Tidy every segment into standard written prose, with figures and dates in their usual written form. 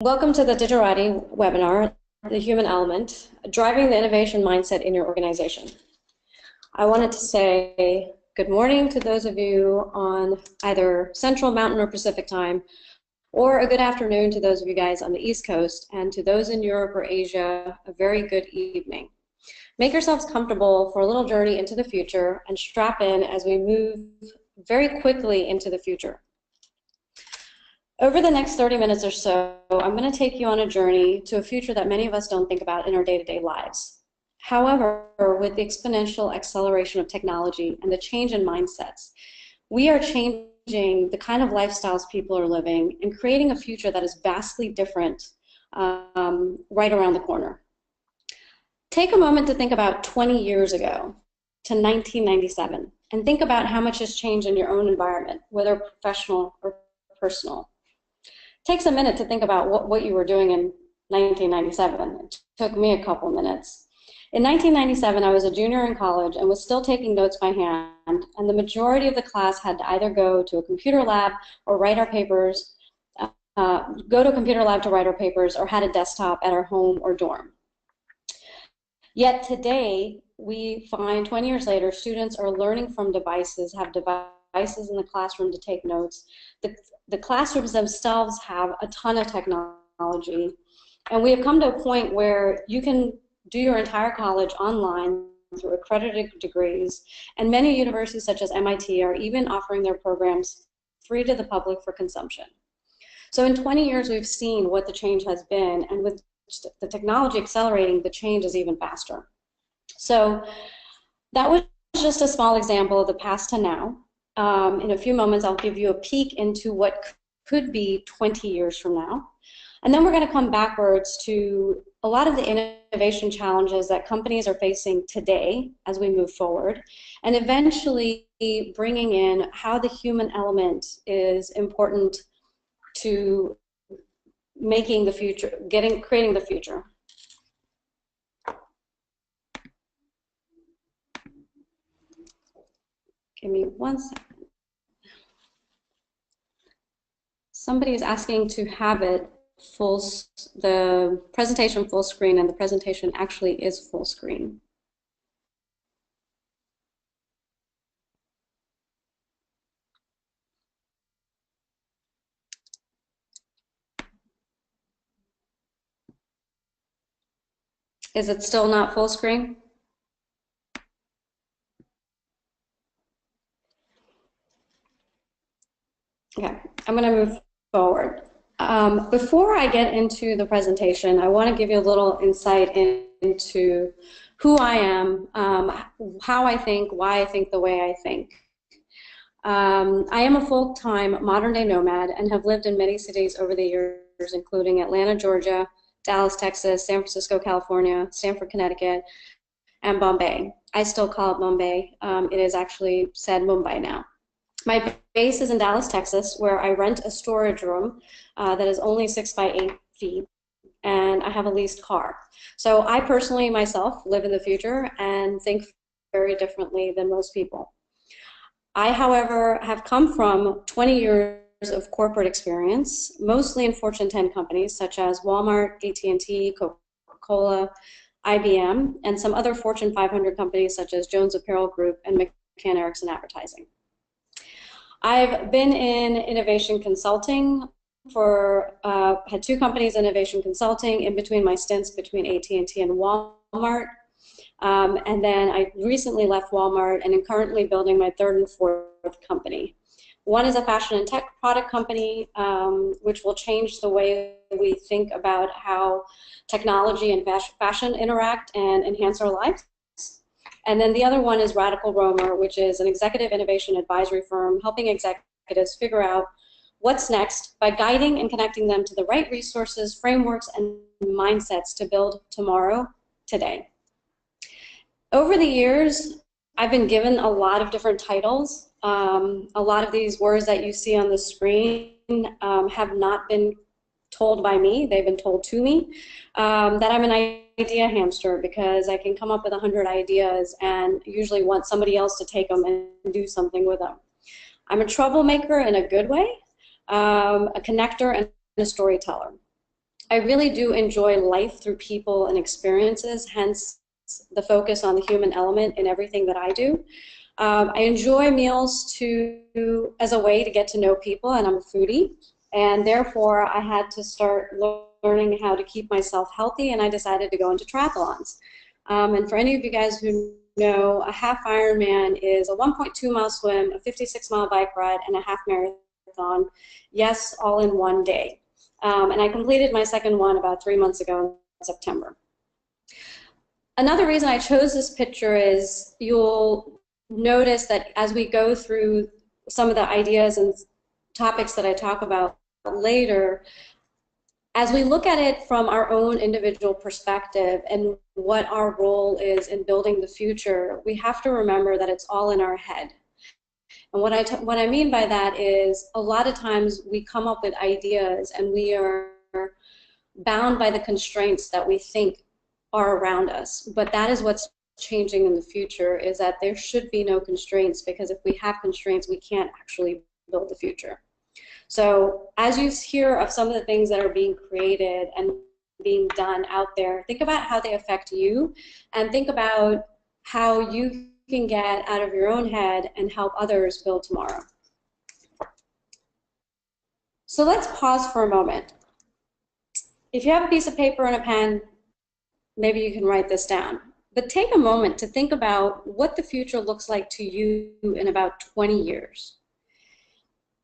Welcome to the Digerati webinar, The Human Element, Driving the Innovation Mindset in Your Organization. I wanted to say good morning to those of you on either Central, Mountain, or Pacific time, or a good afternoon to those of you guys on the East Coast, and to those in Europe or Asia, a very good evening. Make yourselves comfortable for a little journey into the future and strap in as we move very quickly into the future. Over the next 30 minutes or so, I'm going to take you on a journey to a future that many of us don't think about in our day-to-day lives. However, with the exponential acceleration of technology and the change in mindsets, we are changing the kind of lifestyles people are living and creating a future that is vastly different right around the corner. Take a moment to think about 20 years ago to 1997 and think about how much has changed in your own environment, whether professional or personal. Takes a minute to think about what you were doing in 1997. It took me a couple minutes. In 1997, I was a junior in college and was still taking notes by hand, and the majority of the class had to either go to a computer lab or write our papers, go to a computer lab to write our papers, or had a desktop at our home or dorm. Yet today, we find 20 years later, students are learning from devices, have devices in the classroom to take notes. The classrooms themselves have a ton of technology, and we have come to a point where you can do your entire college online through accredited degrees, and many universities such as MIT are even offering their programs free to the public for consumption. So in 20 years, we've seen what the change has been, and with the technology accelerating, the change is even faster. So that was just a small example of the past to now. In a few moments, I'll give you a peek into what could be 20 years from now. And then we're going to come backwards to a lot of the innovation challenges that companies are facing today as we move forward, and eventually bringing in how the human element is important to making the future, creating the future. Give me 1 second. Somebody is asking to have it the presentation full screen, and the presentation actually is full screen. Is it still not full screen? Okay, I'm going to move forward. Before I get into the presentation, I want to give you a little insight into who I am, how I think, why I think the way I think. I am a full-time modern-day nomad and have lived in many cities over the years, including Atlanta, Georgia, Dallas, Texas, San Francisco, California, Stamford, Connecticut, and Bombay. I still call it Bombay. It is actually said Mumbai now. My base is in Dallas, Texas, where I rent a storage room that is only 6 by 8 feet, and I have a leased car. So I personally, myself, live in the future and think very differently than most people. I, however, have come from 20 years of corporate experience, mostly in Fortune 10 companies such as Walmart, AT&T, Coca-Cola, IBM, and some other Fortune 500 companies such as Jones Apparel Group and McCann Erickson Advertising. I've been in innovation consulting had 2 companies in innovation consulting in between my stints between AT&T and Walmart. And then I recently left Walmart and am currently building my 3rd and 4th company. One is a fashion and tech product company, which will change the way we think about how technology and fashion interact and enhance our lives. And then the other one is Radical Roamer, which is an executive innovation advisory firm helping executives figure out what's next by guiding and connecting them to the right resources, frameworks, and mindsets to build tomorrow, today. Over the years, I've been given a lot of different titles. A lot of these words that you see on the screen have not been told by me, they've been told to me, that I'm an idea hamster because I can come up with 100 ideas and usually want somebody else to take them and do something with them. I'm a troublemaker in a good way, a connector, and a storyteller. I really do enjoy life through people and experiences, hence the focus on the human element in everything that I do. I enjoy meals as a way to get to know people, and I'm a foodie, and therefore I had to start learning how to keep myself healthy, and I decided to go into triathlons. And for any of you guys who know, a half Ironman is a 1.2 mile swim, a 56-mile bike ride, and a half marathon, yes, all in one day. And I completed my second one about 3 months ago in September. Another reason I chose this picture is you'll notice that as we go through some of the ideas and topics that I talk about later, as we look at it from our own individual perspective and what our role is in building the future, we have to remember that it's all in our head. And what I mean by that is a lot of times we come up with ideas and we are bound by the constraints that we think are around us. But that is what's changing in the future, is that there should be no constraints, because if we have constraints, we can't actually build the future. So as you hear of some of the things that are being created and being done out there, think about how they affect you, and think about how you can get out of your own head and help others build tomorrow. So let's pause for a moment. If you have a piece of paper and a pen, maybe you can write this down. But take a moment to think about what the future looks like to you in about 20 years.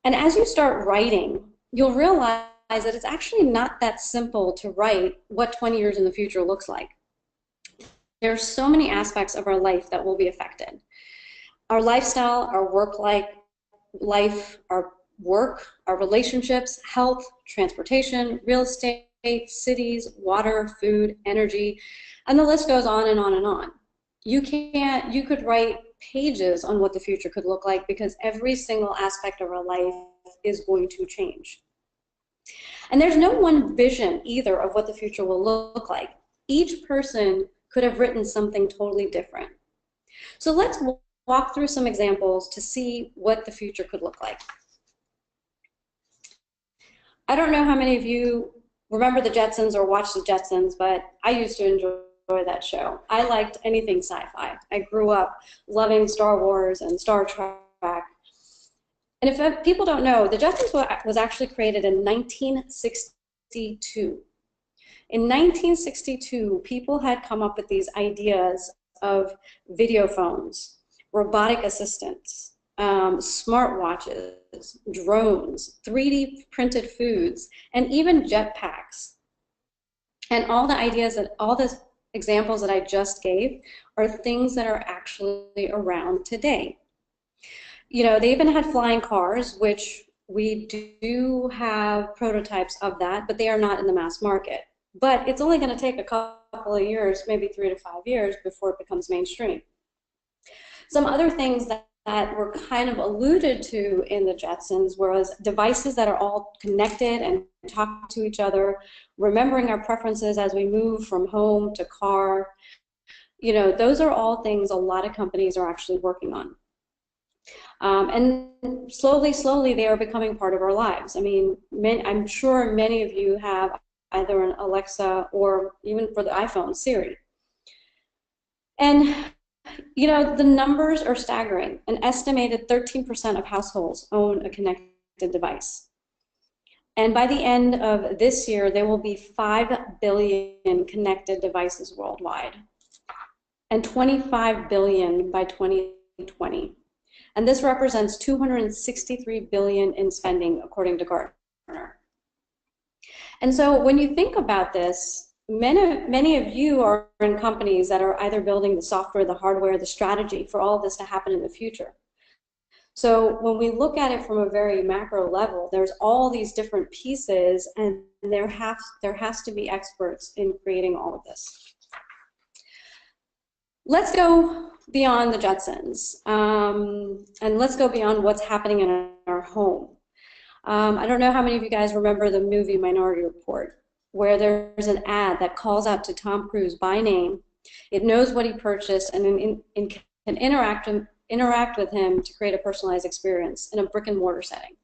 And as you start writing, you'll realize that it's actually not that simple to write what 20 years in the future looks like. There are so many aspects of our life that will be affected. Our lifestyle, our work life, our work, our relationships, health, transportation, real estate, cities, water, food, energy, and the list goes on and on and on. You could write pages on what the future could look like, because every single aspect of our life is going to change. And there's no one vision either of what the future will look like. Each person could have written something totally different. So let's walk through some examples to see what the future could look like. I don't know how many of you remember the Jetsons or watch the Jetsons, but I used to enjoy that show. I liked anything sci-fi. I grew up loving Star Wars and Star Trek. And if people don't know, the Jetsons was actually created in 1962. In 1962, people had come up with these ideas of video phones, robotic assistants, smartwatches, drones, 3D printed foods, and even jetpacks. And all the ideas that all the examples that I just gave are things that are actually around today. You know, they even had flying cars, which we do have prototypes of that, but they are not in the mass market. But it's only going to take a couple of years, maybe 3 to 5 years, before it becomes mainstream. Some other things that were kind of alluded to in the Jetsons was devices that are all connected and talk to each other, remembering our preferences as we move from home to car. You know, those are all things a lot of companies are actually working on. And slowly, they are becoming part of our lives. I mean, I'm sure many of you have either an Alexa or even for the iPhone, Siri. And you know, the numbers are staggering. An estimated 13% of households own a connected device. And by the end of this year, there will be 5 billion connected devices worldwide, and 25 billion by 2020. And this represents 263 billion in spending, according to Gartner. And so when you think about this, many of you are in companies that are either building the software, the hardware, the strategy for all of this to happen in the future. So when we look at it from a very macro level, there's all these different pieces, and there has to be experts in creating all of this. Let's go beyond the Jetsons, and let's go beyond what's happening in our home. I don't know how many of you guys remember the movie Minority Report, where there's an ad that calls out to Tom Cruise by name. It knows what he purchased and can interact with him to create a personalized experience in a brick and mortar setting.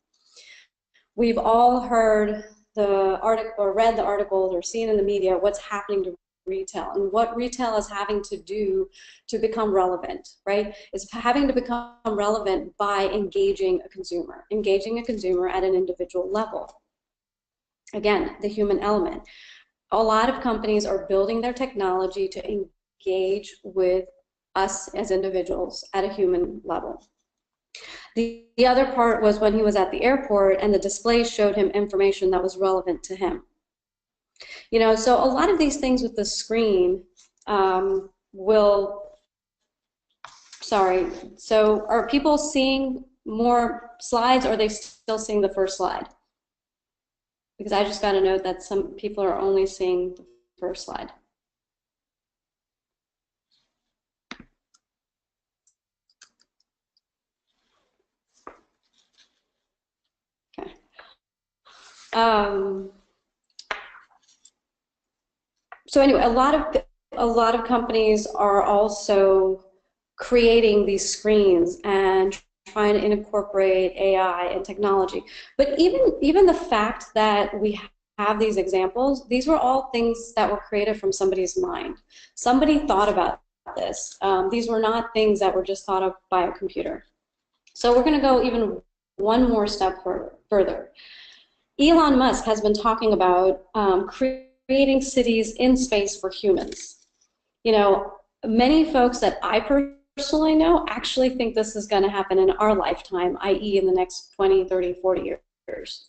We've all heard the article or read the articles or seen in the media what's happening to retail and what retail is having to do to become relevant, right? It's having to become relevant by engaging a consumer at an individual level. Again, the human element. A lot of companies are building their technology to engage with us as individuals at a human level. The other part was when he was at the airport and the display showed him information that was relevant to him. You know, so a lot of these things with the screen so are people seeing more slides, or are they still seeing the first slide? Because I just got a note that some people are only seeing the first slide. Okay. So anyway, a lot of companies are also creating these screens and trying to incorporate AI and technology. But even the fact that we have these examples, these were all things that were created from somebody's mind. Somebody thought about this. These were not things that were just thought of by a computer. So we're going to go even one more step further. Elon Musk has been talking about creating cities in space for humans. You know, many folks that I personally know actually think this is going to happen in our lifetime, i.e. in the next 20, 30, 40 years,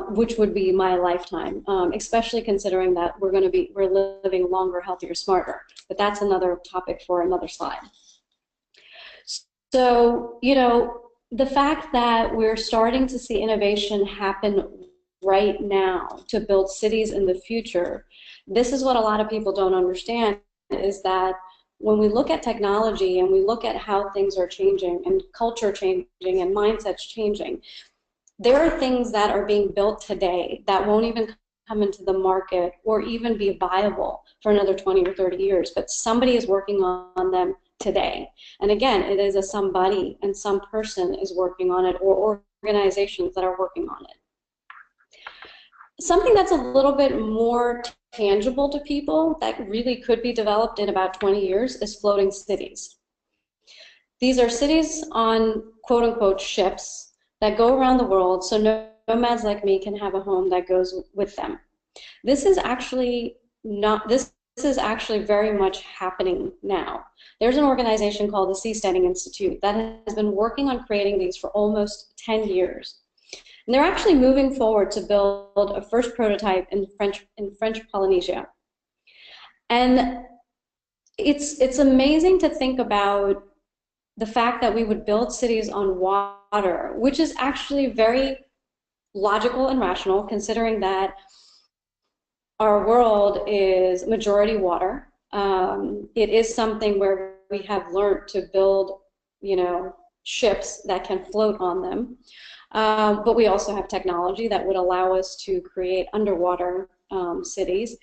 which would be my lifetime, especially considering that we're living longer, healthier, smarter. But that's another topic for another slide. So, you know, the fact that we're starting to see innovation happen right now to build cities in the future, this is what a lot of people don't understand, is that when we look at technology and we look at how things are changing and culture changing and mindsets changing, there are things that are being built today that won't even come into the market or even be viable for another 20 or 30 years, but somebody is working on them today. And again, it is a somebody, and some person is working on it, or organizations that are working on it. Something that's a little bit more tangible to people that really could be developed in about 20 years is floating cities. These are cities on quote-unquote ships that go around the world, so nomads like me can have a home that goes with them. This is actually very much happening now. There's an organization called the Seasteading Institute that has been working on creating these for almost 10 years. And they're actually moving forward to build a first prototype in French Polynesia. And it's amazing to think about the fact that we would build cities on water, which is actually very logical and rational, considering that our world is majority water. It is something where we have learned to build, you know, ships that can float on them. But we also have technology that would allow us to create underwater cities.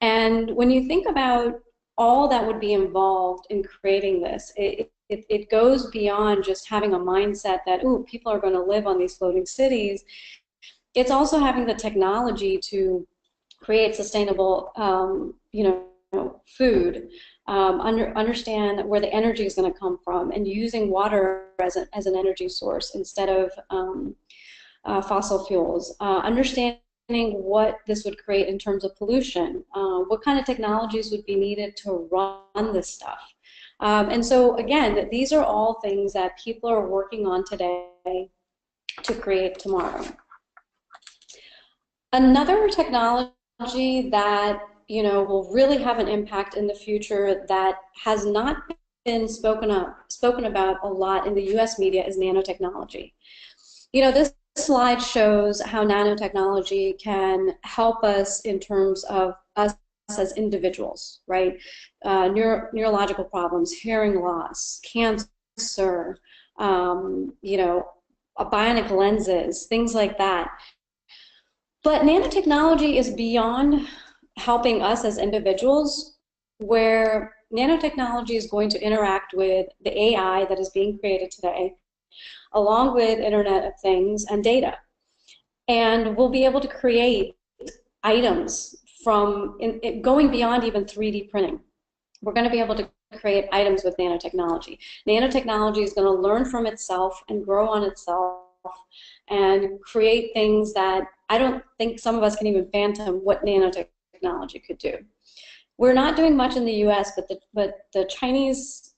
And when you think about all that would be involved in creating this, it goes beyond just having a mindset that, ooh, people are going to live on these floating cities. It's also having the technology to create sustainable, you know, food, understand where the energy is going to come from, and using water as an energy source instead of fossil fuels. Understanding what this would create in terms of pollution, what kind of technologies would be needed to run this stuff. And so again, these are all things that people are working on today to create tomorrow. Another technology that, you know, will really have an impact in the future that has not been spoken about a lot in the US media is nanotechnology. You know, this slide shows how nanotechnology can help us in terms of us as individuals, right? Neurological problems, hearing loss, cancer, you know, bionic lenses, things like that. But nanotechnology is beyond helping us as individuals, where nanotechnology is going to interact with the AI that is being created today, along with Internet of Things and data. And we'll be able to create items from going beyond even 3D printing. We're going to be able to create items with nanotechnology. Nanotechnology is going to learn from itself and grow on itself and create things that I don't think some of us can even fathom what nanotechnology could do. We're not doing much in the US, but the Chinese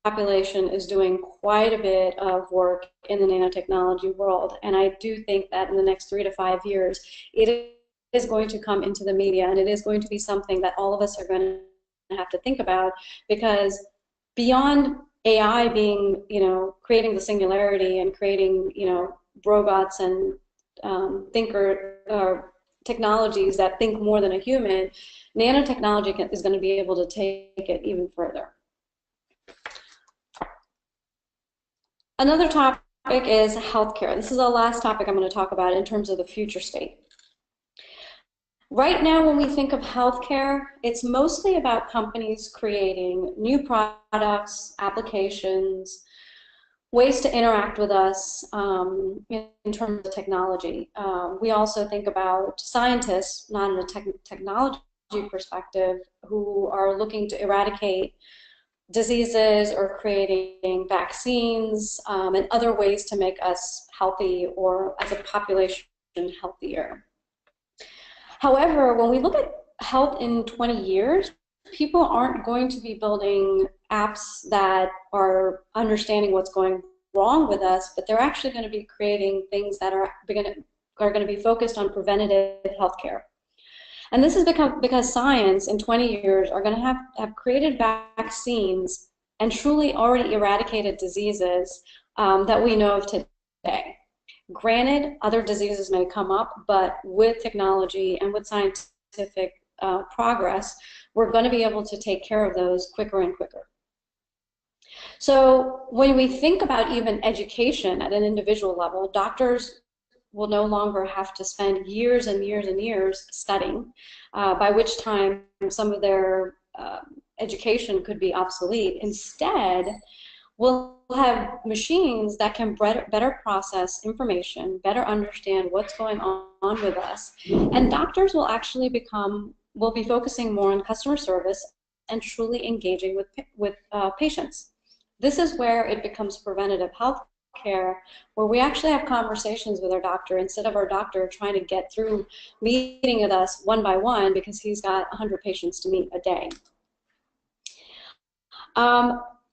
population is doing quite a bit of work in the nanotechnology world, and I do think that in the next 3 to 5 years, it is going to come into the media, and it is going to be something that all of us are going to have to think about, because beyond AI being, creating the singularity and creating, robots and technologies that think more than a human, nanotechnology is going to be able to take it even further. Another topic is healthcare. This is the last topic I'm going to talk about in terms of the future state. Right now, when we think of healthcare, it's mostly about companies creating new products, applications, ways to interact with us in terms of technology. We also think about scientists, not in a technology perspective, who are looking to eradicate diseases or creating vaccines and other ways to make us healthy or as a population healthier. However, when we look at health in 20 years, people aren't going to be building apps that are understanding what's going wrong with us, but they're actually going to be creating things that are going to be focused on preventative healthcare. And this is because science in 20 years are going to have created vaccines and truly already eradicated diseases that we know of today. Granted, other diseases may come up, but with technology and with scientific progress, we're going to be able to take care of those quicker and quicker. So when we think about even education at an individual level, doctors will no longer have to spend years and years and years studying, by which time some of their education could be obsolete. Instead, we'll have machines that can better process information, better understand what's going on with us, and doctors will actually will be focusing more on customer service and truly engaging with patients. This is where it becomes preventative health care, where we actually have conversations with our doctor instead of our doctor trying to get through meeting with us one by one because he's got 100 patients to meet a day.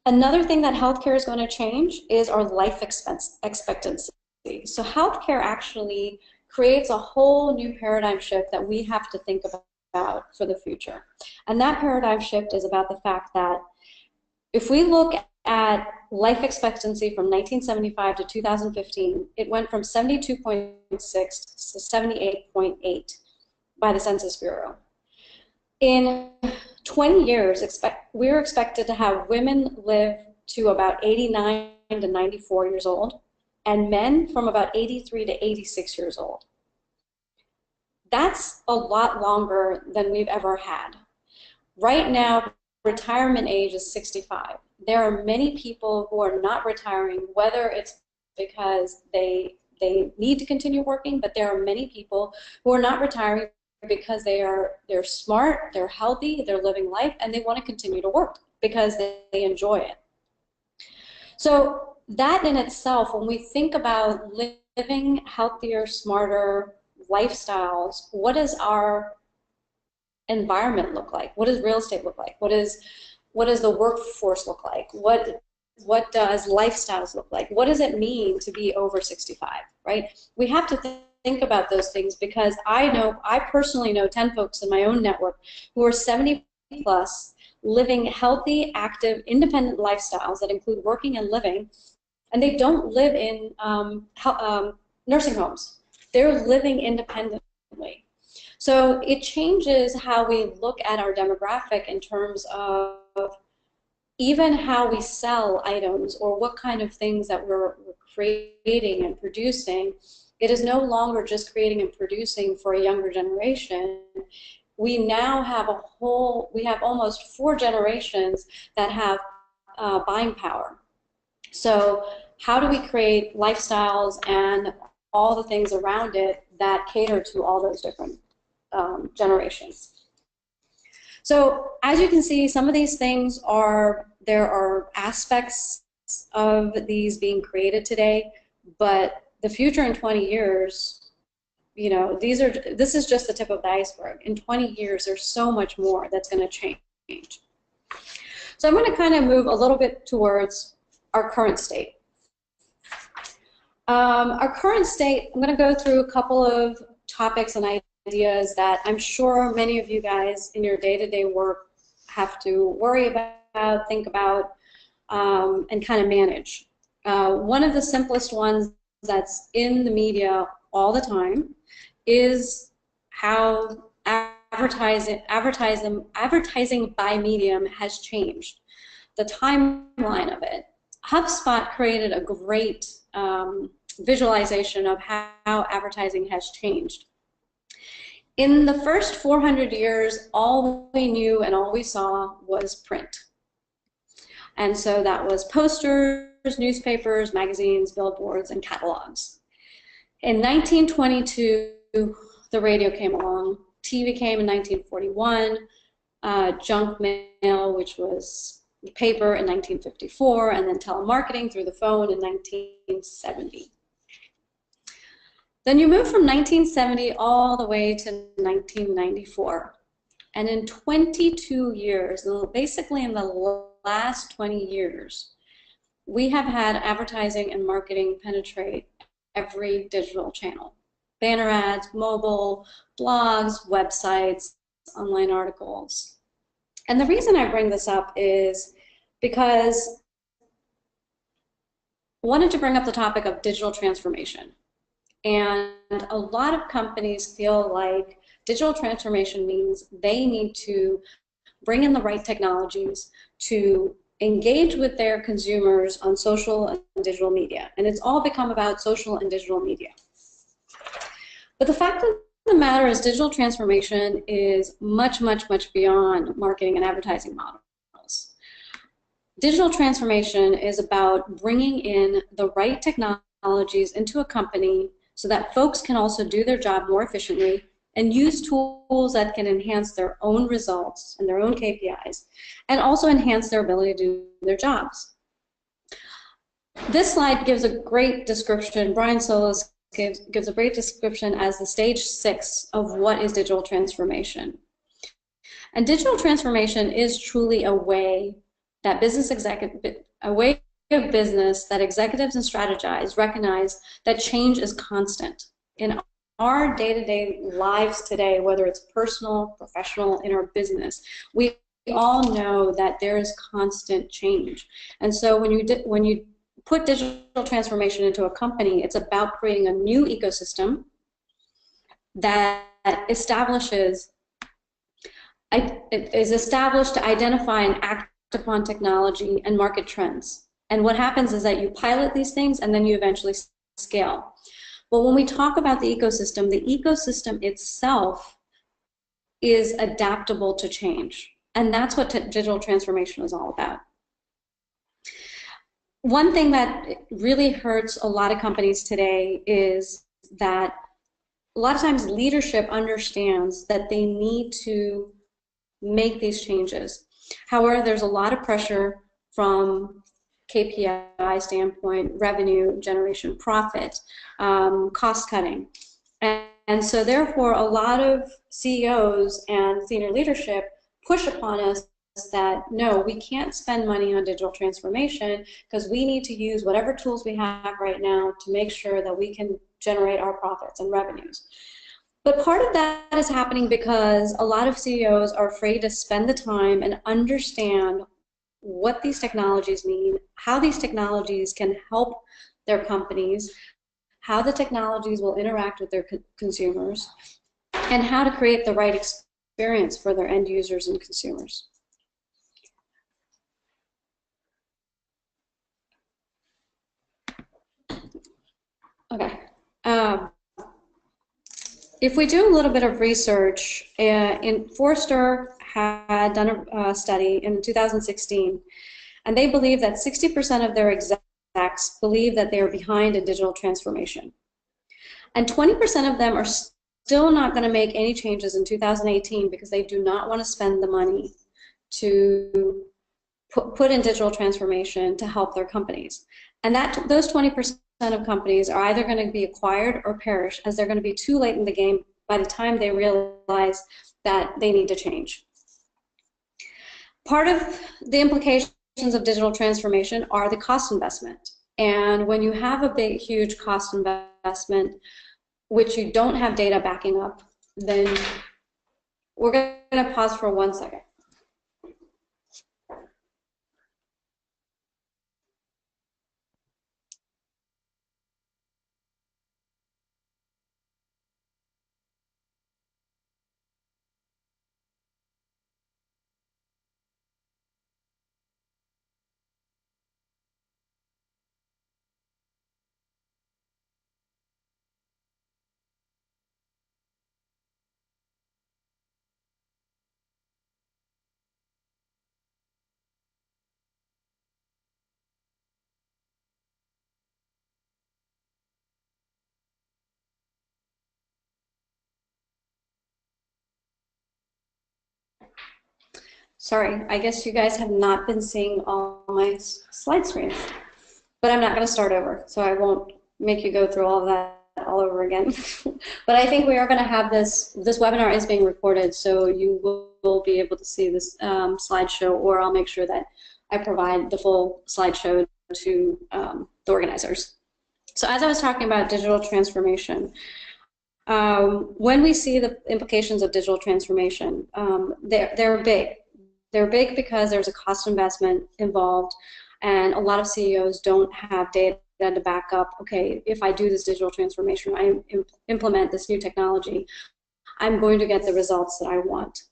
Another thing that healthcare is going to change is our life expectancy. So healthcare actually creates a whole new paradigm shift that we have to think about for the future. And that paradigm shift is about the fact that if we look at life expectancy from 1975 to 2015, it went from 72.6 to 78.8 by the Census Bureau. In 20 years, we're expected to have women live to about 89 to 94 years old, and men from about 83 to 86 years old. That's a lot longer than we've ever had. Right now, retirement age is 65. There are many people who are not retiring, whether it's because they need to continue working, but there are many people who are not retiring because they're smart, they're healthy, they're living life, and they want to continue to work because they enjoy it. So that in itself, when we think about living healthier, smarter lifestyles, what does our environment look like? What does real estate look like? What does the workforce look like? What does lifestyles look like? What does it mean to be over 65, right? We have to think about those things because I personally know 10 folks in my own network who are 70 plus, living healthy, active, independent lifestyles that include working and living, and they don't live in nursing homes. They're living independently. So it changes how we look at our demographic in terms of even how we sell items or what kind of things that we're creating and producing. It is no longer just creating and producing for a younger generation. We now have we have almost 4 generations that have buying power. So how do we create lifestyles and all the things around it that cater to all those different generations. So as you can see, some of these things there are aspects of these being created today, but the future in 20 years, you know, this is just the tip of the iceberg. In 20 years, there's so much more that's going to change. So I'm going to kind of move a little bit towards our current state. Our current state, I'm going to go through a couple of topics and ideas that I'm sure many of you guys in your day-to-day work have to worry about, think about, and kind of manage. One of the simplest ones that's in the media all the time is how advertising by medium has changed. The timeline of it. HubSpot created a great visualization of how advertising has changed. In the first 400 years, all we knew and all we saw was print. And so that was posters, newspapers, magazines, billboards, and catalogs. In 1922, the radio came along. TV came in 1941, junk mail, which was paper, in 1954, and then telemarketing through the phone in 1970. Then you move from 1970 all the way to 1994. And in 22 years, basically in the last 20 years, we have had advertising and marketing penetrate every digital channel. Banner ads, mobile, blogs, websites, online articles. And the reason I bring this up is because I wanted to bring up the topic of digital transformation. And a lot of companies feel like digital transformation means they need to bring in the right technologies to engage with their consumers on social and digital media. And it's all become about social and digital media. But the fact of the matter is digital transformation is much, much, much beyond marketing and advertising models. Digital transformation is about bringing in the right technologies into a company so that folks can also do their job more efficiently and use tools that can enhance their own results and their own KPIs, and also enhance their ability to do their jobs. This slide gives a great description. Brian Solis gives a great description as the stage 6 of what is digital transformation. And digital transformation is truly a way that of business that executives and strategists recognize that change is constant. In our day-to-day lives today, whether it's personal, professional, in our business, we all know that there is constant change. And so when you put digital transformation into a company, it's about creating a new ecosystem that is established to identify and act upon technology and market trends. And what happens is that you pilot these things and then you eventually scale. But when we talk about the ecosystem itself is adaptable to change. And that's what digital transformation is all about. One thing that really hurts a lot of companies today is that a lot of times leadership understands that they need to make these changes. However, there's a lot of pressure from KPI standpoint, revenue generation, profit, cost cutting. And so therefore a lot of CEOs and senior leadership push upon us that no, we can't spend money on digital transformation because we need to use whatever tools we have right now to make sure that we can generate our profits and revenues. But part of that is happening because a lot of CEOs are afraid to spend the time and understand what these technologies mean, how these technologies can help their companies, how the technologies will interact with their consumers, and how to create the right experience for their end users and consumers. Okay. If we do a little bit of research, Forrester had done a study in 2016, and they believe that 60% of their execs believe that they are behind in digital transformation. And 20% of them are still not going to make any changes in 2018 because they do not want to spend the money to put in digital transformation to help their companies. And those 20% of companies are either going to be acquired or perish, as they're going to be too late in the game by the time they realize that they need to change. Part of the implications of digital transformation are the cost investment. And when you have a big, huge cost investment, which you don't have data backing up, then we're going to pause for 1 second. Sorry, I guess you guys have not been seeing all my slide screens, but I'm not going to start over, so I won't make you go through all of that all over again. But I think we are going to have this webinar is being recorded, so you will be able to see this slideshow, or I'll make sure that I provide the full slideshow to the organizers. So as I was talking about digital transformation, when we see the implications of digital transformation, they're big. They're big because there's a cost investment involved, and a lot of CEOs don't have data to back up, okay, if I do this digital transformation, I implement this new technology, I'm going to get the results that I want.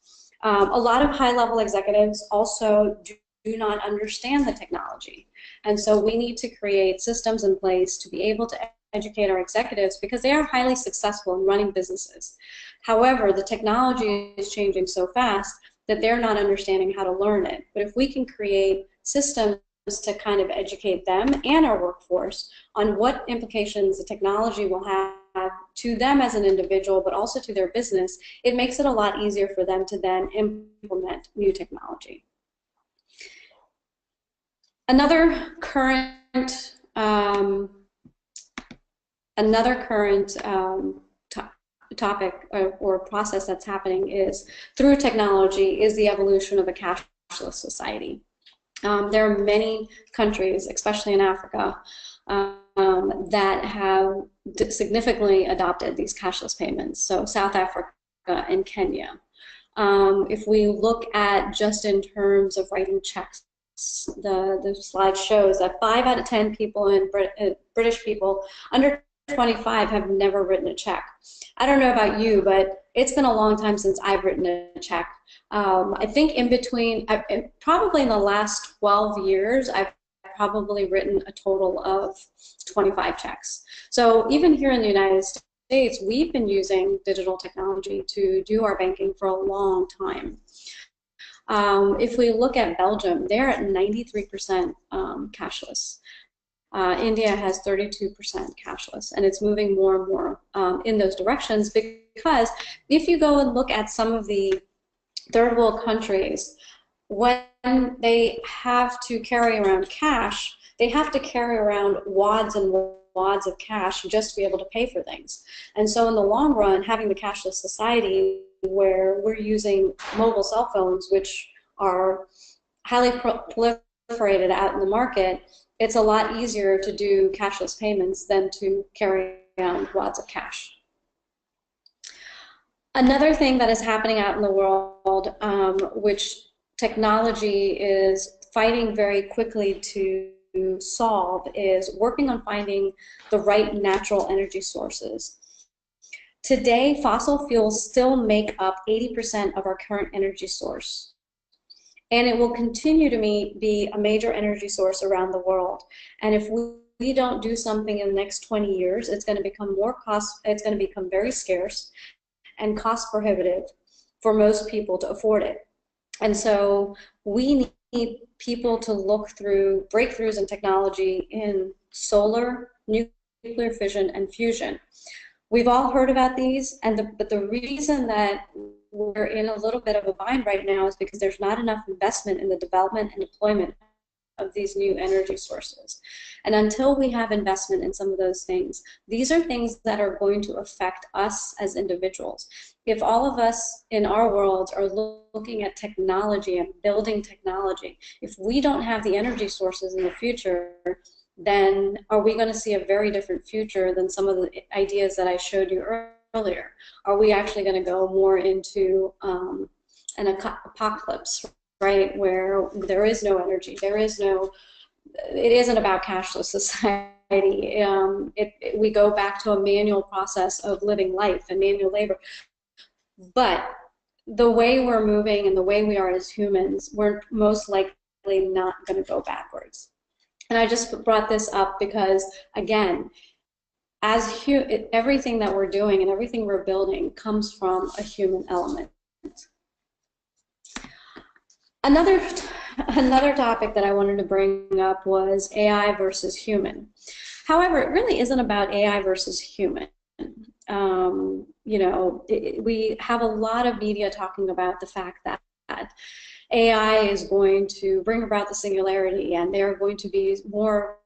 A lot of high-level executives also do not understand the technology, and so we need to create systems in place to be able to educate our executives, because they are highly successful in running businesses. However, the technology is changing so fast that they're not understanding how to learn it. But if we can create systems to kind of educate them and our workforce on what implications the technology will have to them as an individual, but also to their business, it makes it a lot easier for them to then implement new technology. Another current topic or process that's happening is, through technology, is the evolution of a cashless society. There are many countries, especially in Africa, that have significantly adopted these cashless payments. So South Africa and Kenya. If we look at just in terms of writing checks, the slide shows that 5 out of 10 people in British people under 25 have never written a check. I don't know about you, but it's been a long time since I've written a check. I think in between, probably in the last 12 years, I've probably written a total of 25 checks. So even here in the United States, we've been using digital technology to do our banking for a long time. If we look at Belgium, they're at 93% cashless. India has 32% cashless, and it's moving more and more in those directions, because if you go and look at some of the third world countries, when they have to carry around cash, they have to carry around wads and wads of cash just to be able to pay for things. And so in the long run, having the cashless society where we're using mobile cell phones, which are highly proliferated out in the market, it's a lot easier to do cashless payments than to carry around wads of cash. Another thing that is happening out in the world, which technology is fighting very quickly to solve, is working on finding the right natural energy sources. Today, fossil fuels still make up 80% of our current energy source, and it will continue to be a major energy source around the world. And if we don't do something in the next 20 years, it's going to become it's going to become very scarce and cost prohibitive for most people to afford it. And so we need people to look through breakthroughs in technology in solar, nuclear fission, and fusion. We've all heard about these, but the reason that we're in a little bit of a bind right now is because there's not enough investment in the development and deployment of these new energy sources. And until we have investment in some of those things, these are things that are going to affect us as individuals. If all of us in our worlds are looking at technology and building technology, if we don't have the energy sources in the future, then are we going to see a very different future than some of the ideas that I showed you earlier? Are we actually going to go more into an apocalypse, right, where there is no energy, it isn't about cashless society. We go back to a manual process of living life and manual labor. But the way we're moving and the way we are as humans, we're most likely not going to go backwards. And I just brought this up because, again, everything that we're doing and everything we're building comes from a human element. Another topic that I wanted to bring up was AI versus human. However, it really isn't about AI versus human. We have a lot of media talking about the fact that AI is going to bring about the singularity, and they're going to be more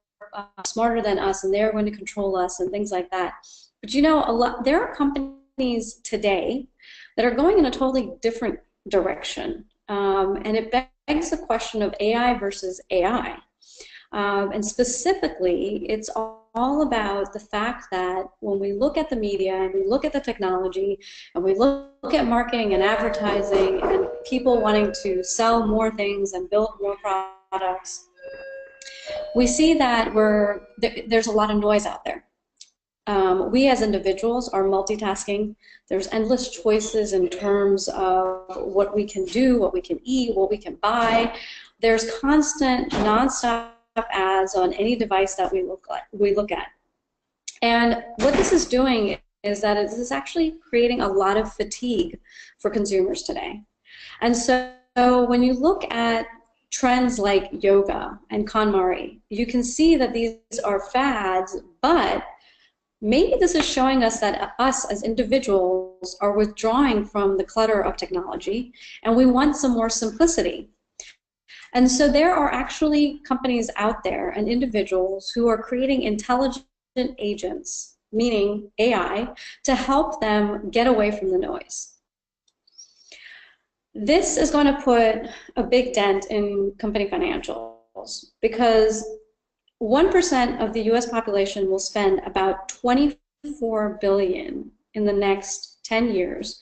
smarter than us, and they're going to control us, and things like that. But there are companies today that are going in a totally different direction, and it begs the question of AI versus AI. And specifically, it's all about the fact that when we look at the media and we look at the technology and we look at marketing and advertising and people wanting to sell more things and build more products, we see that there's a lot of noise out there. We as individuals are multitasking. There's endless choices in terms of what we can do, what we can eat, what we can buy. There's constant, nonstop ads on any device that we look at. And what this is doing is that it is actually creating a lot of fatigue for consumers today. And so when you look at trends like yoga and KonMari, you can see that these are fads, but maybe this is showing us that us as individuals are withdrawing from the clutter of technology and we want some more simplicity. And so there are actually companies out there and individuals who are creating intelligent agents, meaning AI, to help them get away from the noise. This is going to put a big dent in company financials because 1% of the US population will spend about $24 billion in the next 10 years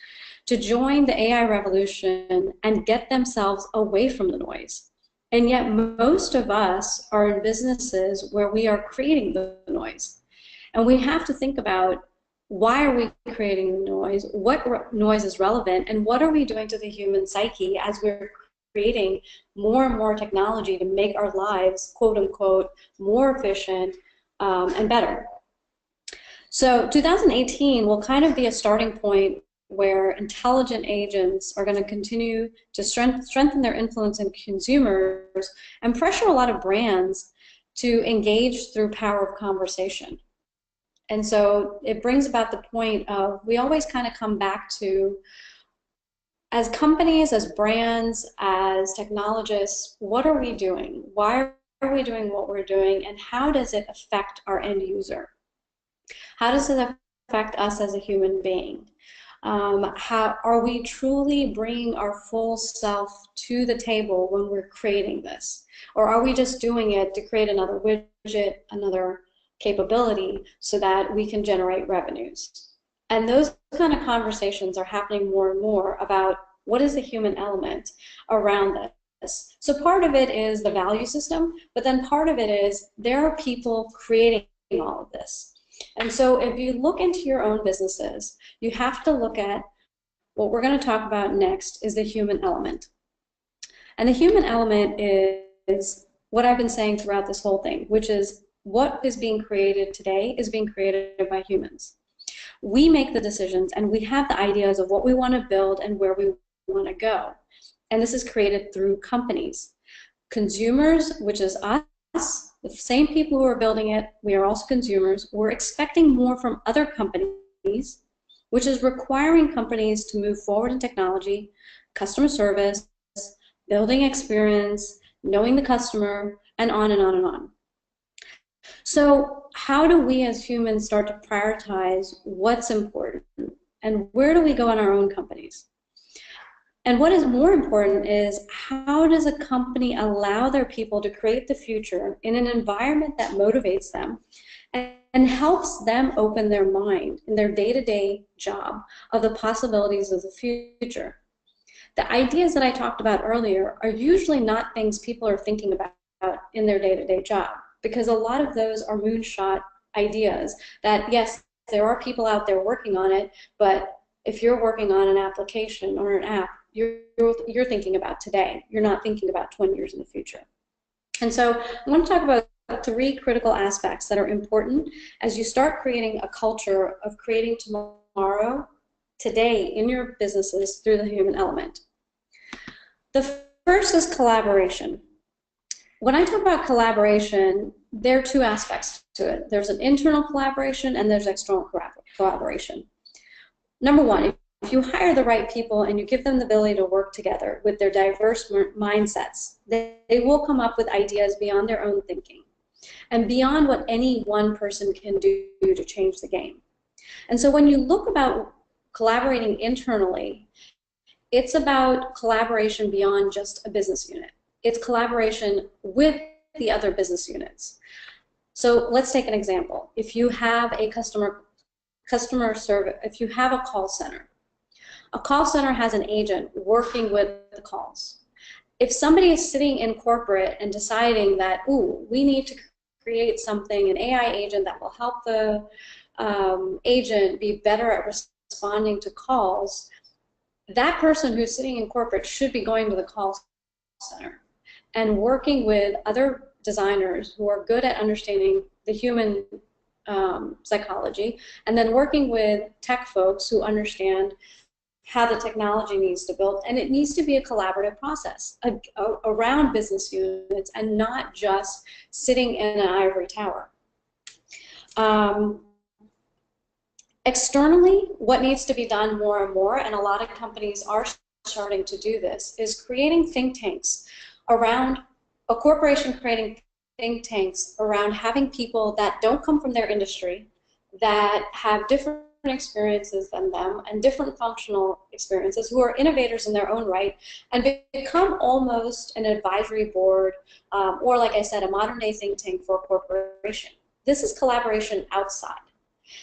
to join the AI revolution and get themselves away from the noise. And yet most of us are in businesses where we are creating the noise. And we have to think about, why are we creating the noise? What noise is relevant? And what are we doing to the human psyche as we're creating more and more technology to make our lives, quote unquote, more efficient and better? So 2018 will kind of be a starting point where intelligent agents are going to continue to strengthen their influence in consumers and pressure a lot of brands to engage through power of conversation. And so it brings about the point of, we always kind of come back to, as companies, as brands, as technologists, what are we doing? Why are we doing what we're doing? And how does it affect our end user? How does it affect us as a human being? How are we truly bringing our full self to the table when we're creating this? Or are we just doing it to create another widget, another capability, so that we can generate revenues? And those kind of conversations are happening more and more about, what is the human element around this? So part of it is the value system, but then part of it is there are people creating all of this. And so if you look into your own businesses, you have to look at, what we're going to talk about next is the human element. And the human element is what I've been saying throughout this whole thing, which is, what is being created today is being created by humans. We make the decisions and we have the ideas of what we want to build and where we want to go. And this is created through companies. Consumers, which is us, the same people who are building it, we are also consumers. We're expecting more from other companies which is requiring companies to move forward in technology, customer service, building experience, knowing the customer, and on and on and on. So how do we as humans start to prioritize what's important, and where do we go in our own companies? And what is more important is, how does a company allow their people to create the future in an environment that motivates them and helps them open their mind in their day-to-day job of the possibilities of the future? The ideas that I talked about earlier are usually not things people are thinking about in their day-to-day job, because a lot of those are moonshot ideas that, yes, there are people out there working on it, but if you're working on an application or an app, you're thinking about today. You're not thinking about 20 years in the future. And so I want to talk about 3 critical aspects that are important as you start creating a culture of creating tomorrow, today, in your businesses through the human element. The first is collaboration. When I talk about collaboration, there are 2 aspects to it. There's an internal collaboration and there's external collaboration. Number 1, if you hire the right people and you give them the ability to work together with their diverse mindsets, they will come up with ideas beyond their own thinking and beyond what any one person can do to change the game. And so when you look about collaborating internally, it's about collaboration beyond just a business unit. It's collaboration with the other business units. So let's take an example. If you have a customer service, if you have a call center has an agent working with the calls. If somebody is sitting in corporate and deciding that, ooh, we need to create something, an AI agent that will help the agent be better at responding to calls, that person who's sitting in corporate should be going to the call center and working with other designers who are good at understanding the human psychology, and then working with tech folks who understand how the technology needs to build. And it needs to be a collaborative process around business units and not just sitting in an ivory tower. Externally, what needs to be done more and more, and a lot of companies are starting to do this, is creating think tanks around a corporation, creating think tanks around having people that don't come from their industry, that have different experiences than them and different functional experiences, who are innovators in their own right, and become almost an advisory board, or like I said, a modern day think tank for a corporation. This is collaboration outside.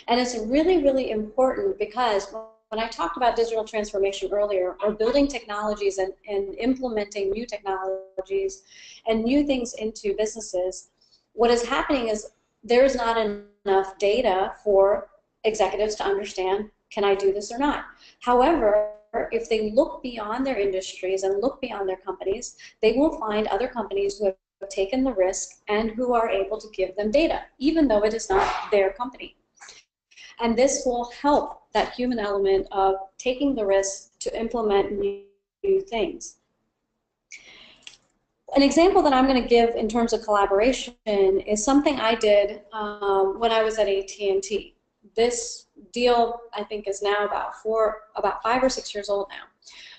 And it's really, really important, because when I talked about digital transformation earlier, or building technologies and implementing new technologies and new things into businesses, what is happening is there's not enough data for executives to understand, can I do this or not? However, if they look beyond their industries and look beyond their companies, they will find other companies who have taken the risk and who are able to give them data, even though it is not their company. And this will help that human element of taking the risk to implement new things. An example that I'm going to give in terms of collaboration is something I did when I was at AT&T. This deal, I think, is now about 5 or 6 years old now.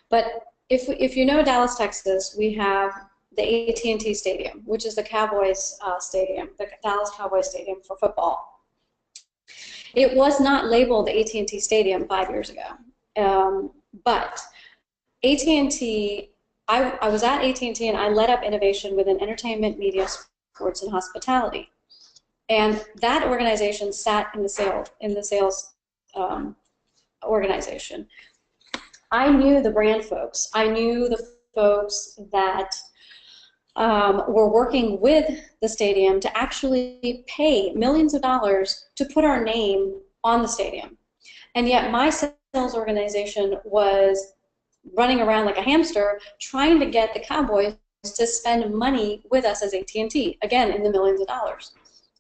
But if you know Dallas, Texas, we have the AT&T Stadium, which is the Cowboys stadium, the Dallas Cowboys Stadium for football. It was not labeled the AT&T Stadium 5 years ago, but AT&T, I was at AT&T and I led up innovation within entertainment, media, sports, and hospitality. And that organization sat in the sales organization. I knew the brand folks. I knew the folks that were working with the stadium to actually pay millions of dollars to put our name on the stadium. And yet my sales organization was running around like a hamster trying to get the Cowboys to spend money with us as AT&T, again, in the millions of dollars.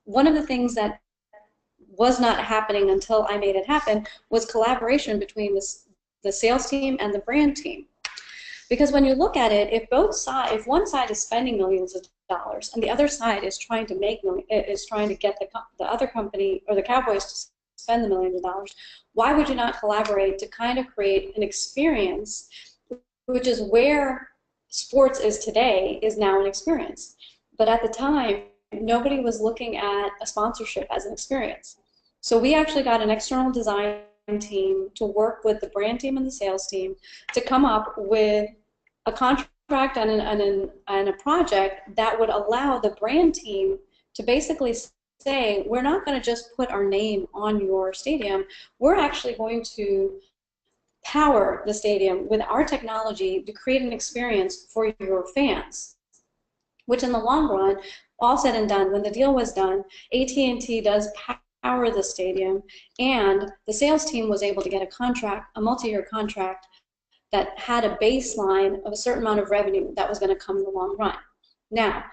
One of the things that was not happening until I made it happen was collaboration between the sales team and the brand team. Because when you look at it, if one side is spending millions of dollars and the other side is trying to get the other company or the Cowboys to spend the millions of dollars. Why would you not collaborate to kind of create an experience, which is where sports is today, is now an experience. But at the time, nobody was looking at a sponsorship as an experience. So we actually got an external design team to work with the brand team and the sales team to come up with a contract and a project that would allow the brand team to basically say, we're not going to just put our name on your stadium, we're actually going to power the stadium with our technology to create an experience for your fans, which in the long run, all said and done, when the deal was done, AT&T does power the stadium, and the sales team was able to get a contract, a multi-year contract, that had a baseline of a certain amount of revenue that was going to come in the long run. Now,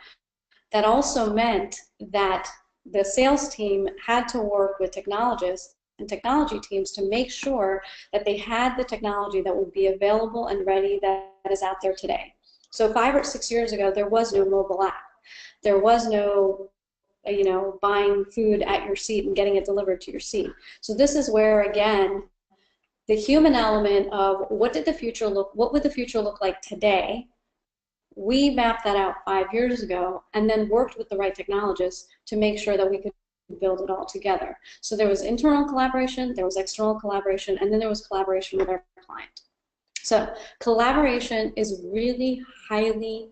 that also meant that the sales team had to work with technologists and technology teams to make sure that they had the technology that would be available and ready that is out there today. So 5 or 6 years ago, there was no mobile app. There was no, buying food at your seat and getting it delivered to your seat. So this is where, again, the human element of what would the future look like today, we mapped that out 5 years ago and then worked with the right technologists to make sure that we could build it all together. So there was internal collaboration, there was external collaboration, and then there was collaboration with our client. So collaboration is really highly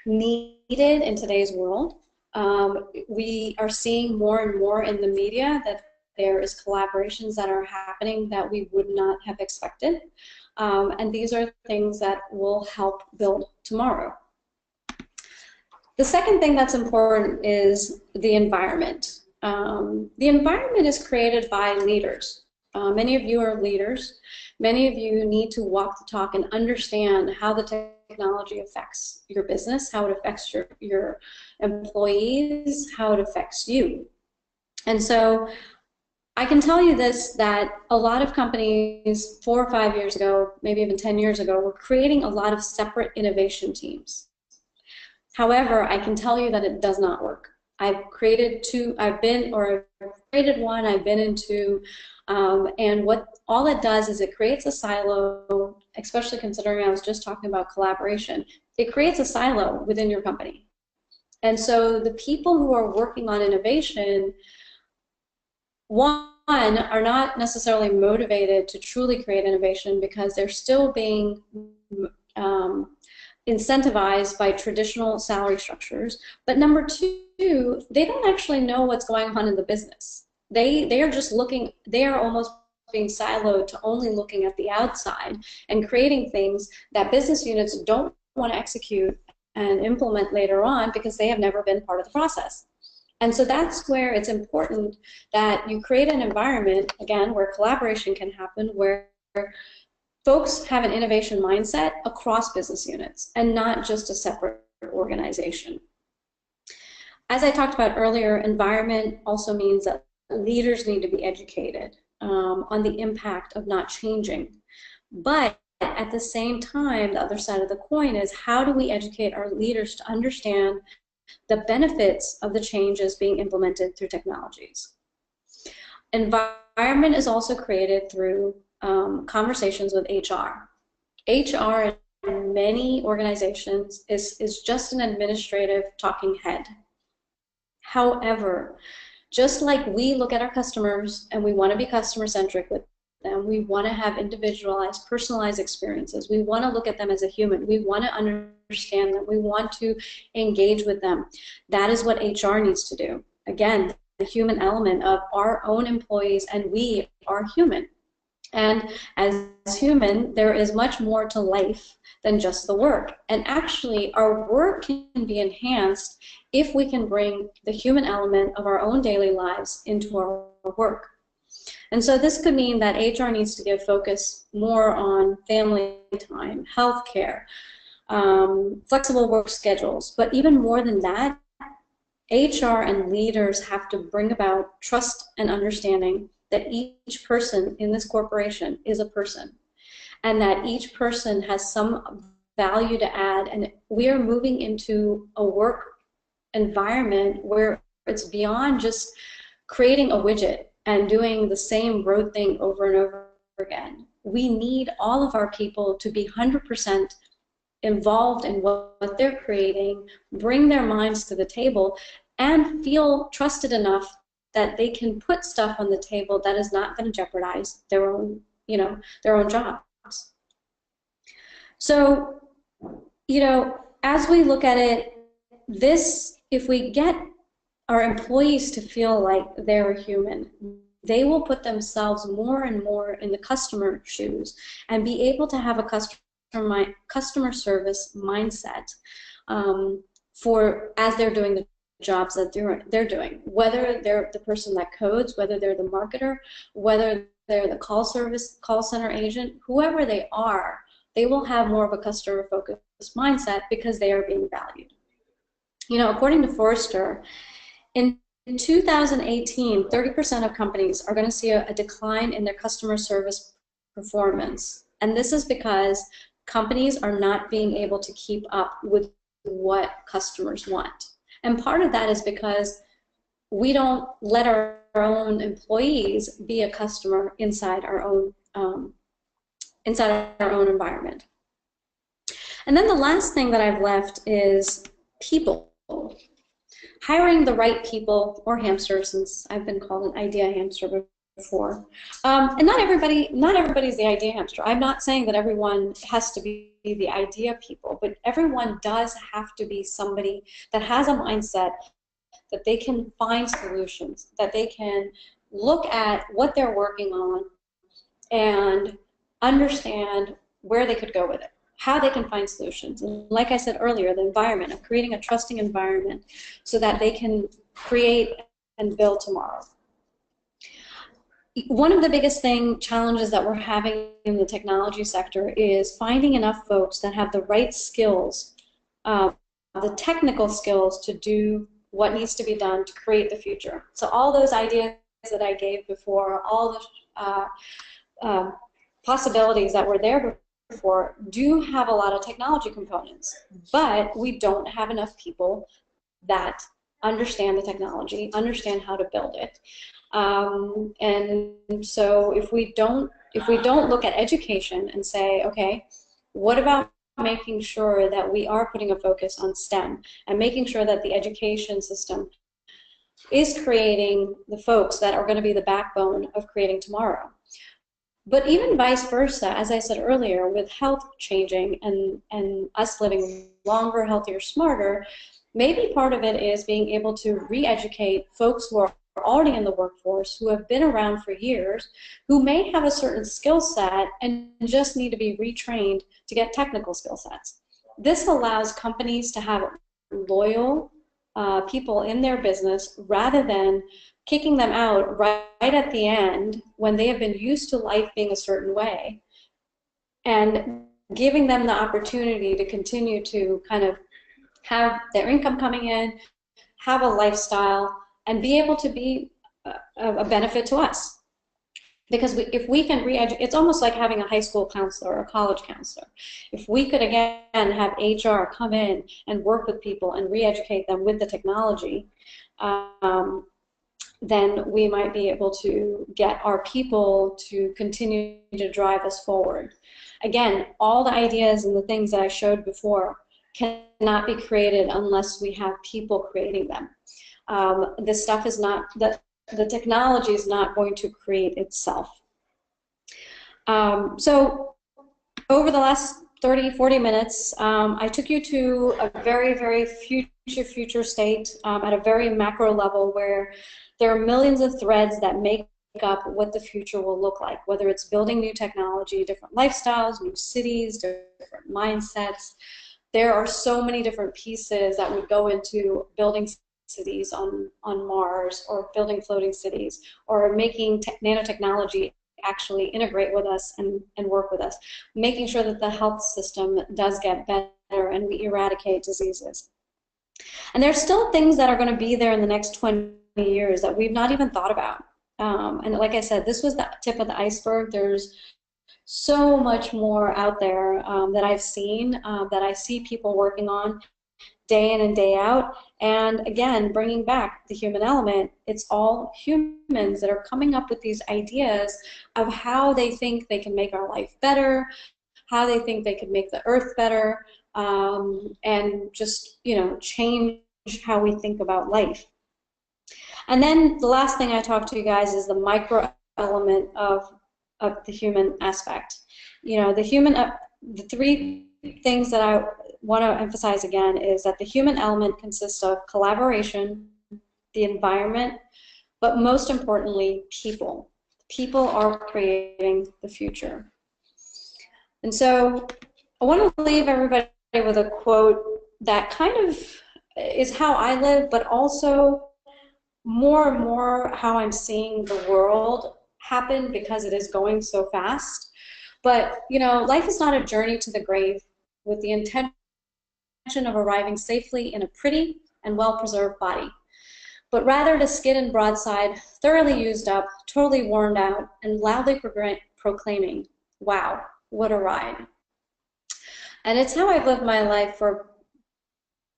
needed in today's world. We are seeing more and more in the media that there is collaborations that are happening that we would not have expected. And these are things that will help build tomorrow. The second thing that's important is the environment. The environment is created by leaders. Many of you are leaders. Many of you need to walk the talk and understand how the technology affects your business, how it affects your employees, how it affects you. And so I can tell you this, that a lot of companies 4 or 5 years ago, maybe even 10 years ago, were creating a lot of separate innovation teams. However, I can tell you that it does not work. I've created one, I've been in two, and what all it does is it creates a silo, especially considering I was just talking about collaboration. It creates a silo within your company. And so the people who are working on innovation, one, are not necessarily motivated to truly create innovation because they're still being incentivized by traditional salary structures. But number two, they don't actually know what's going on in the business. They are just looking, they are almost being siloed to only looking at the outside and creating things that business units don't want to execute and implement later on because they have never been part of the process. And so that's where it's important that you create an environment, again, where collaboration can happen, where folks have an innovation mindset across business units and not just a separate organization. As I talked about earlier, environment also means that leaders need to be educated on the impact of not changing. But at the same time, the other side of the coin is how do we educate our leaders to understand the benefits of the changes being implemented through technologies. Environment is also created through conversations with HR. HR in many organizations is just an administrative talking head. However, just like we look at our customers and we want to be customer-centric with them, we want to have individualized, personalized experiences. We want to look at them as a human. We want to understand them. We want to engage with them. That is what HR needs to do. Again, the human element of our own employees, and we are human. And as human, there is much more to life than just the work. And actually, our work can be enhanced if we can bring the human element of our own daily lives into our work. And so this could mean that HR needs to give focus more on family time, healthcare, flexible work schedules. But even more than that, HR and leaders have to bring about trust and understanding that each person in this corporation is a person and that each person has some value to add. And we are moving into a work environment where it's beyond just creating a widget and doing the same rote thing over and over again. We need all of our people to be 100% involved in what they're creating, bring their minds to the table, and feel trusted enough that they can put stuff on the table that is not going to jeopardize their own, their own jobs. So, as we look at it, if we get our employees to feel like they're human, they will put themselves more and more in the customer shoes and be able to have a customer service mindset as they're doing the jobs that they're doing, whether they're the person that codes, whether they're the marketer, whether they're the call center agent, whoever they are, they will have more of a customer focused mindset because they are being valued. According to Forrester, in 2018, 30% of companies are going to see a decline in their customer service performance. And this is because companies are not being able to keep up with what customers want. And part of that is because we don't let our own employees be a customer inside our own environment. And then the last thing that I've left is people. Hiring the right people, or hamsters, since I've been called an idea hamster before. And not everybody's the idea hamster. I'm not saying that everyone has to be the idea people, but everyone does have to be somebody that has a mindset that they can find solutions, that they can look at what they're working on and understand where they could go with it, how they can find solutions. And like I said earlier, the environment, of creating a trusting environment so that they can create and build tomorrow. One of the biggest challenges that we're having in the technology sector is finding enough folks that have the right skills, the technical skills to do what needs to be done to create the future. So all those ideas that I gave before, all the possibilities that were there before do have a lot of technology components, but we don't have enough people that understand the technology, understand how to build it. And so if we don't look at education and say, okay, what about making sure that we are putting a focus on STEM and making sure that the education system is creating the folks that are going to be the backbone of creating tomorrow. But even vice versa, as I said earlier, with health changing and us living longer, healthier, smarter, maybe part of it is being able to re-educate folks who are already in the workforce, who have been around for years, who may have a certain skill set and just need to be retrained to get technical skill sets. This allows companies to have loyal people in their business rather than kicking them out right at the end when they have been used to life being a certain way, and giving them the opportunity to continue to kind of have their income coming in, have a lifestyle, and be able to be a benefit to us. Because if we can re-educate, it's almost like having a high school counselor or a college counselor. If we could, again, have HR come in and work with people and re-educate them with the technology, then we might be able to get our people to continue to drive us forward. Again, all the ideas and the things that I showed before cannot be created unless we have people creating them. This stuff is not, the technology is not going to create itself. So over the last 30, 40 minutes, I took you to a very, very future state at a very macro level where there are millions of threads that make up what the future will look like, whether it's building new technology, different lifestyles, new cities, different mindsets. There are so many different pieces that would go into building cities on Mars, or building floating cities, or making nanotechnology actually integrate with us and work with us, making sure that the health system does get better and we eradicate diseases. And there's still things that are going to be there in the next 20 years that we've not even thought about. And like I said, this was the tip of the iceberg. There's so much more out there that I've seen, that I see people working on, day in and day out. And again, bringing back the human element, it's all humans that are coming up with these ideas of how they think they can make our life better, how they think they could make the earth better, and just, change how we think about life. And then the last thing I talk to you guys is the micro element of the human aspect. The three things that I want to emphasize again is that the human element consists of collaboration, the environment, but most importantly, people. People are creating the future. And so I want to leave everybody with a quote that kind of is how I live, but also more and more how I'm seeing the world happen because it is going so fast. But, life is not a journey to the grave with the intention of arriving safely in a pretty and well-preserved body, but rather to skid and broadside, thoroughly used up, totally worn out, and loudly proclaiming, wow, what a ride. And it's how I've lived my life for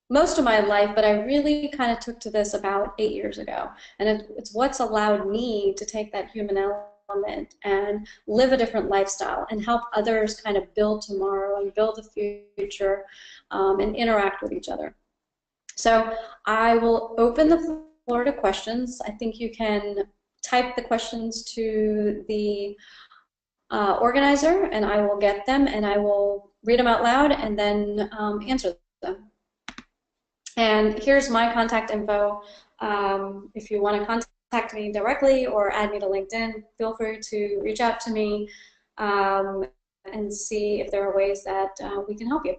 most of my life, but I really kind of took to this about 8 years ago. And it's what's allowed me to take that human element and live a different lifestyle and help others kind of build tomorrow and build the future, and interact with each other. So I will open the floor to questions. I think you can type the questions to the organizer, and I will get them, and I will read them out loud and then answer them. And here's my contact info. If you want to contact me directly or add me to LinkedIn, feel free to reach out to me and see if there are ways that we can help you.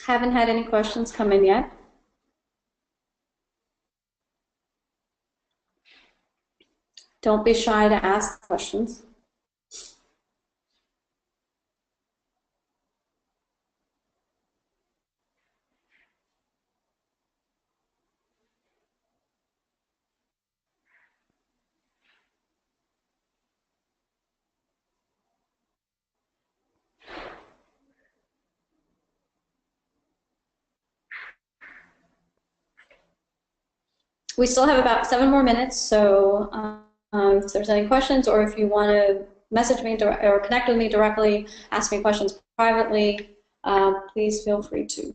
Haven't had any questions come in yet. Don't be shy to ask questions. We still have about 7 more minutes, so if there's any questions, or if you want to message me or connect with me directly, ask me questions privately, please feel free to.